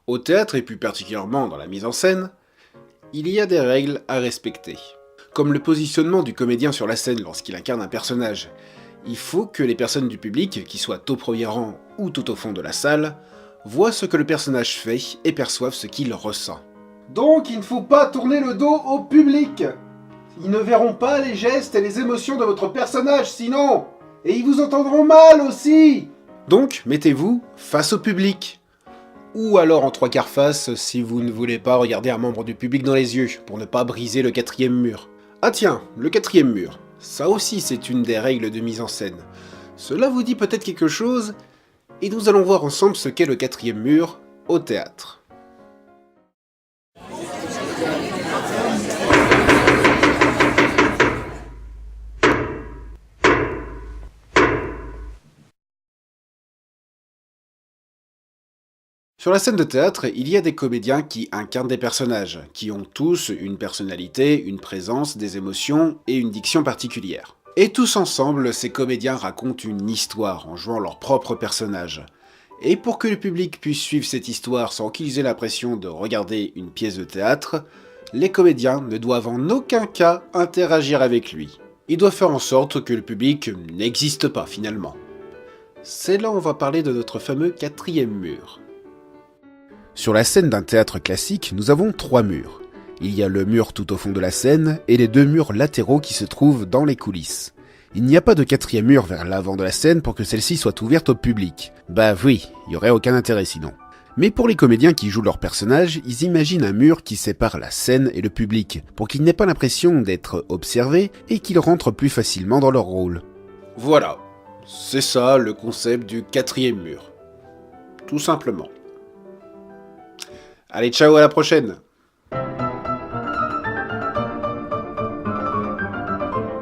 Au théâtre, et plus particulièrement dans la mise en scène, il y a des règles à respecter. Comme le positionnement du comédien sur la scène lorsqu'il incarne un personnage, il faut que les personnes du public, qui soient au premier rang ou tout au fond de la salle, voient ce que le personnage fait et perçoivent ce qu'il ressent. Donc il ne faut pas tourner le dos au public. Ils ne verront pas les gestes et les émotions de votre personnage sinon, et ils vous entendront mal aussi. Donc mettez-vous face au public. Ou alors en trois quarts face si vous ne voulez pas regarder un membre du public dans les yeux, pour ne pas briser le quatrième mur. Ah tiens, le quatrième mur. Ça aussi c'est une des règles de mise en scène. Cela vous dit peut-être quelque chose, et nous allons voir ensemble ce qu'est le quatrième mur au théâtre. Sur la scène de théâtre, il y a des comédiens qui incarnent des personnages, qui ont tous une personnalité, une présence, des émotions et une diction particulière. Et tous ensemble, ces comédiens racontent une histoire en jouant leur propre personnage. Et pour que le public puisse suivre cette histoire sans qu'ils aient l'impression de regarder une pièce de théâtre, les comédiens ne doivent en aucun cas interagir avec lui. Ils doivent faire en sorte que le public n'existe pas finalement. C'est là où on va parler de notre fameux quatrième mur. Sur la scène d'un théâtre classique, nous avons trois murs. Il y a le mur tout au fond de la scène et les deux murs latéraux qui se trouvent dans les coulisses. Il n'y a pas de quatrième mur vers l'avant de la scène pour que celle-ci soit ouverte au public. Bah oui, il n'y aurait aucun intérêt sinon. Mais pour les comédiens qui jouent leur personnage, ils imaginent un mur qui sépare la scène et le public, pour qu'ils n'aient pas l'impression d'être observés et qu'ils rentrent plus facilement dans leur rôle. Voilà, c'est ça le concept du quatrième mur. Tout simplement. Allez, ciao, à la prochaine.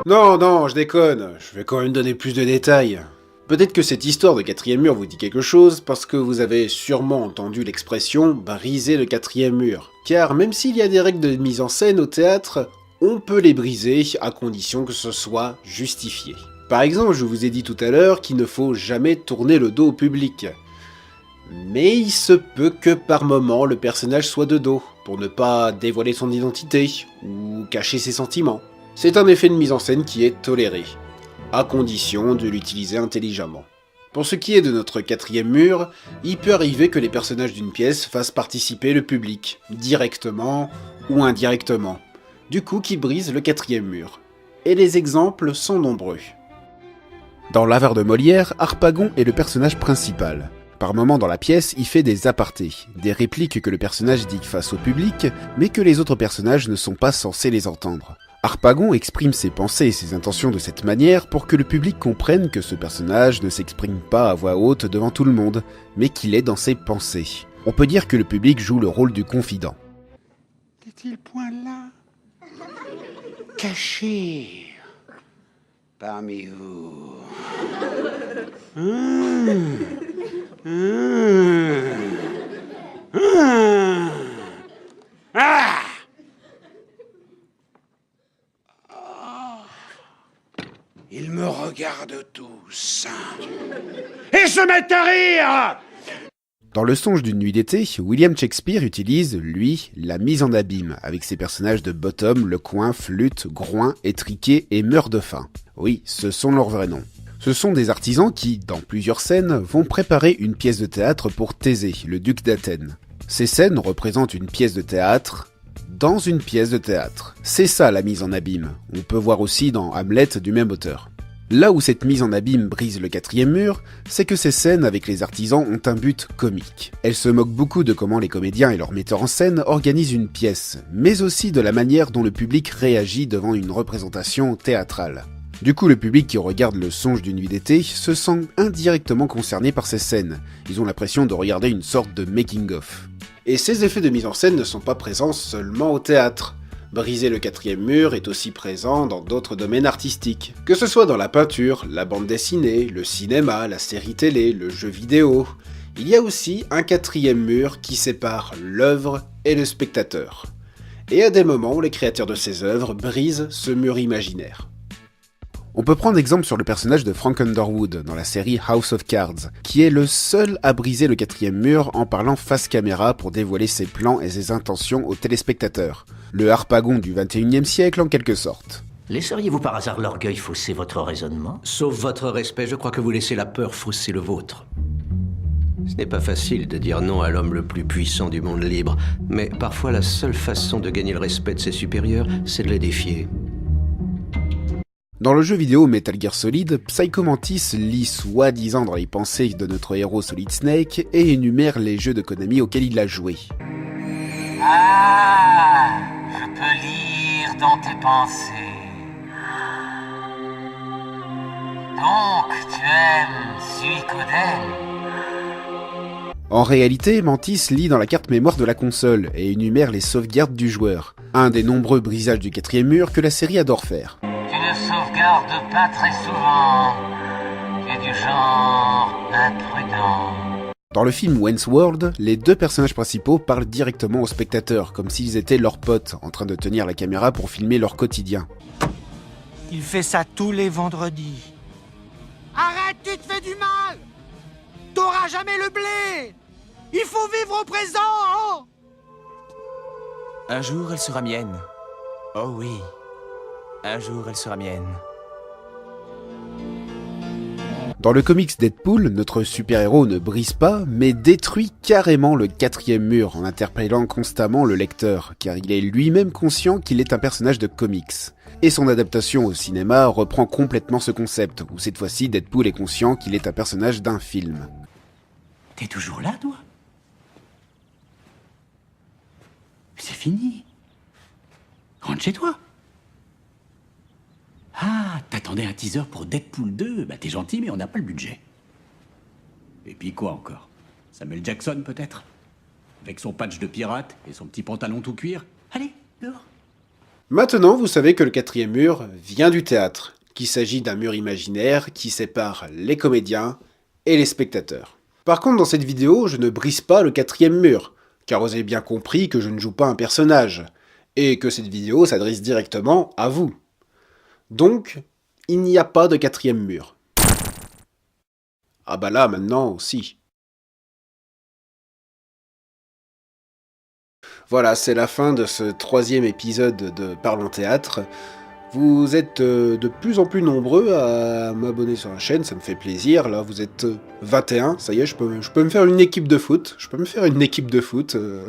Non, je déconne, je vais quand même donner plus de détails. Peut-être que cette histoire de quatrième mur vous dit quelque chose, parce que vous avez sûrement entendu l'expression « briser le quatrième mur ». Car même s'il y a des règles de mise en scène au théâtre, on peut les briser à condition que ce soit justifié. Par exemple, je vous ai dit tout à l'heure qu'il ne faut jamais tourner le dos au public. Mais il se peut que par moment le personnage soit de dos, pour ne pas dévoiler son identité, ou cacher ses sentiments. C'est un effet de mise en scène qui est toléré, à condition de l'utiliser intelligemment. Pour ce qui est de notre quatrième mur, il peut arriver que les personnages d'une pièce fassent participer le public, directement ou indirectement, du coup qui brise le quatrième mur. Et les exemples sont nombreux. Dans l'Avare de Molière, Harpagon est le personnage principal. Par moments dans la pièce, il fait des apartés, des répliques que le personnage dit face au public, mais que les autres personnages ne sont pas censés les entendre. Harpagon exprime ses pensées et ses intentions de cette manière pour que le public comprenne que ce personnage ne s'exprime pas à voix haute devant tout le monde, mais qu'il est dans ses pensées. On peut dire que le public joue le rôle du confident. N'est-il point là, caché parmi vous? Ah! Ils me regardent tous et se mettent à rire. Dans Le Songe d'une nuit d'été, William Shakespeare utilise, lui, la mise en abîme, avec ses personnages de Bottom, Lecoing, Flûte, Groin, Étriquet et Meurt-de-faim. Oui, ce sont leurs vrais noms. Ce sont des artisans qui, dans plusieurs scènes, vont préparer une pièce de théâtre pour Thésée, le duc d'Athènes. Ces scènes représentent une pièce de théâtre dans une pièce de théâtre. C'est ça la mise en abîme. On peut voir aussi dans Hamlet du même auteur. Là où cette mise en abîme brise le quatrième mur, c'est que ces scènes avec les artisans ont un but comique. Elles se moquent beaucoup de comment les comédiens et leurs metteurs en scène organisent une pièce, mais aussi de la manière dont le public réagit devant une représentation théâtrale. Du coup, le public qui regarde Le Songe d'une nuit d'été se sent indirectement concerné par ces scènes. Ils ont l'impression de regarder une sorte de making-of. Et ces effets de mise en scène ne sont pas présents seulement au théâtre. Briser le quatrième mur est aussi présent dans d'autres domaines artistiques. Que ce soit dans la peinture, la bande dessinée, le cinéma, la série télé, le jeu vidéo, il y a aussi un quatrième mur qui sépare l'œuvre et le spectateur. Et à des moments, les créateurs de ces œuvres brisent ce mur imaginaire. On peut prendre exemple sur le personnage de Frank Underwood dans la série House of Cards, qui est le seul à briser le quatrième mur en parlant face caméra pour dévoiler ses plans et ses intentions aux téléspectateurs. Le Harpagon du 21e siècle en quelque sorte. Laisseriez-vous par hasard l'orgueil fausser votre raisonnement? Sauf votre respect, je crois que vous laissez la peur fausser le vôtre. Ce n'est pas facile de dire non à l'homme le plus puissant du monde libre, mais parfois la seule façon de gagner le respect de ses supérieurs, c'est de les défier. Dans le jeu vidéo Metal Gear Solid, Psycho Mantis lit soi-disant dans les pensées de notre héros Solid Snake et énumère les jeux de Konami auxquels il a joué. Ah, je peux lire dans tes pensées. Donc, tu aimes Suikoden? En réalité, Mantis lit dans la carte mémoire de la console et énumère les sauvegardes du joueur, un des nombreux brisages du quatrième mur que la série adore faire. Tu ne sauvegardes pas très souvent. Tu es du genre imprudent. Dans le film Wayne's World, les deux personnages principaux parlent directement aux spectateurs, comme s'ils étaient leurs potes, en train de tenir la caméra pour filmer leur quotidien. Il fait ça tous les vendredis. Arrête, tu te fais du mal! T'auras jamais le blé! Il faut vivre au présent, hein! Un jour, elle sera mienne. Oh oui. Un jour, elle sera mienne. Dans le comics Deadpool, notre super-héros ne brise pas, mais détruit carrément le quatrième mur en interpellant constamment le lecteur, car il est lui-même conscient qu'il est un personnage de comics. Et son adaptation au cinéma reprend complètement ce concept, où cette fois-ci Deadpool est conscient qu'il est un personnage d'un film. T'es toujours là, toi? C'est fini. Rentre chez toi. Ah, t'attendais un teaser pour Deadpool 2? Bah t'es gentil, mais on n'a pas le budget. Et puis quoi encore? Samuel Jackson, peut-être? Avec son patch de pirate et son petit pantalon tout cuir? Allez, dehors. Maintenant, vous savez que le quatrième mur vient du théâtre, qu'il s'agit d'un mur imaginaire qui sépare les comédiens et les spectateurs. Par contre, dans cette vidéo, je ne brise pas le quatrième mur, car vous avez bien compris que je ne joue pas un personnage, et que cette vidéo s'adresse directement à vous. Donc, il n'y a pas de quatrième mur. Ah bah là, maintenant aussi. Voilà, c'est la fin de ce 3e épisode de Parlons Théâtre. Vous êtes de plus en plus nombreux à m'abonner sur la chaîne, ça me fait plaisir. Là, vous êtes 21, ça y est, je peux me faire une équipe de foot.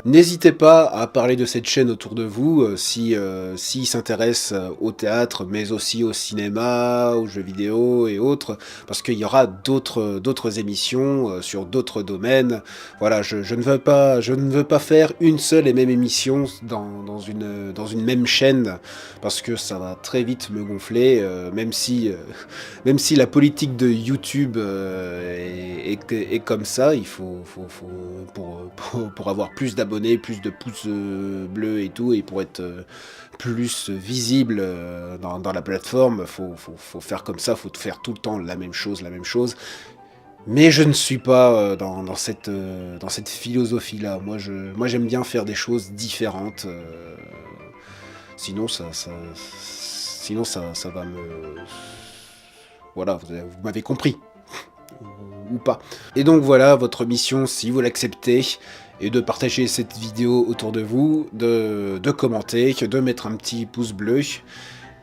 N'hésitez pas à parler de cette chaîne autour de vous, s'ils s'intéressent au théâtre, mais aussi au cinéma, aux jeux vidéo et autres, parce qu'il y aura d'autres émissions sur d'autres domaines. Voilà, je ne veux pas faire une seule et même émission dans une même chaîne, parce que ça va très vite me gonfler, même si la politique de YouTube est comme ça, il faut pour avoir plus d'abonnés, plus de pouces bleus et tout, et pour être plus visible dans la plateforme, faut faire comme ça, faut faire tout le temps la même chose. Mais je ne suis pas dans cette philosophie-là. Moi j'aime bien faire des choses différentes. Sinon ça va me... Voilà, vous m'avez compris. Ou pas. Et donc voilà, votre mission, si vous l'acceptez, est de partager cette vidéo autour de vous, de commenter, de mettre un petit pouce bleu.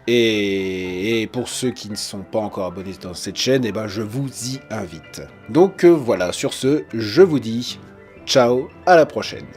Et pour ceux qui ne sont pas encore abonnés dans cette chaîne, eh ben je vous y invite. Donc voilà, sur ce, je vous dis ciao, à la prochaine.